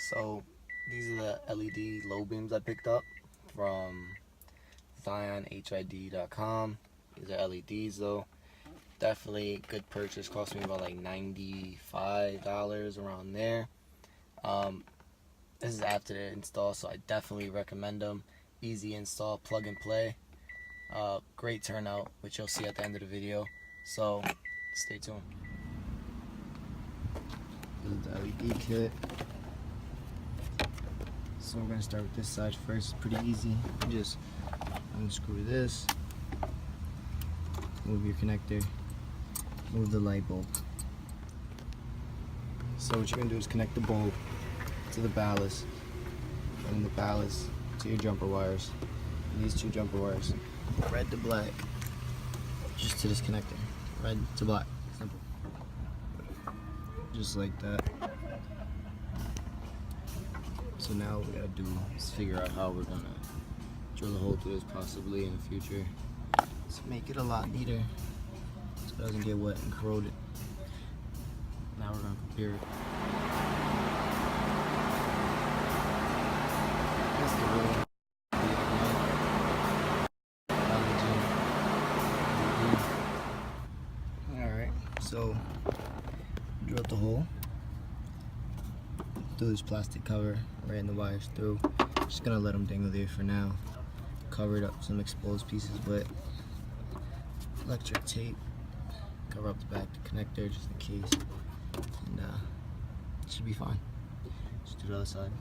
So these are the LED low beams I picked up from zionhid.com. These are LEDs though. Definitely good purchase. Cost me about like $95 around there. This is after the install, so I definitely recommend them. Easy install, plug and play. Great turnout, which you'll see at the end of the video. So stay tuned. This is the LED kit. So we're gonna start with this side first. It's pretty easy. You just unscrew this, move your connector, move the light bulb. So what you're gonna do is connect the bulb to the ballast, and the ballast to your jumper wires. And these two jumper wires, red to black, just to this connector. Red to black, simple. Just like that. So now what we gotta do is figure out how we're gonna drill a hole through this possibly in the future to make it a lot neater so it doesn't get wet and corroded. Now we're gonna compare it. That's the real Alright, so drill the hole through this plastic cover, ran the wires through. Just gonna let them dangle there for now. Covered up some exposed pieces with electric tape. Cover up the back of the connector just in case, and it should be fine. Just do the other side.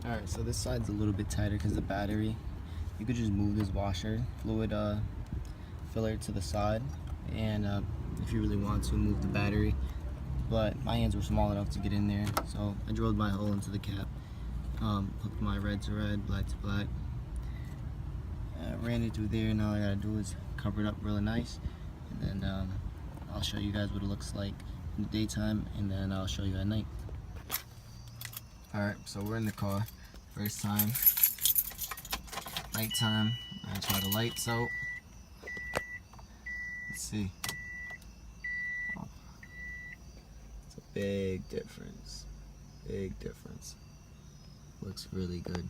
Alright, so this side's a little bit tighter because the battery. You could just move this washer fluid filler to the side, and if you really want to, move the battery. But my hands were small enough to get in there, so I drilled my hole into the cap, hooked my red to red, black to black, ran it through there. Now all I gotta do is cover it up really nice, and then I'll show you guys what it looks like in the daytime, and then I'll show you at night. Alright, so we're in the car, first time, nighttime. I try the lights out. Let's see. It's a big difference. Big difference. Looks really good.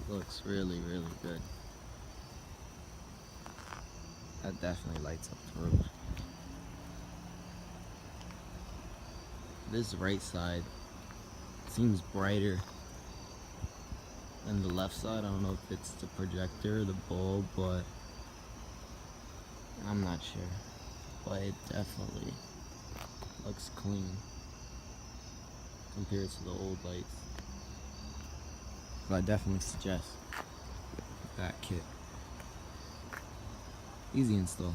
Looks really, really good. That definitely lights up the room. This right side seems brighter than the left side. I don't know if it's the projector or the bulb, but I'm not sure. But it definitely looks clean compared to the old lights. So I definitely suggest that kit. Easy install.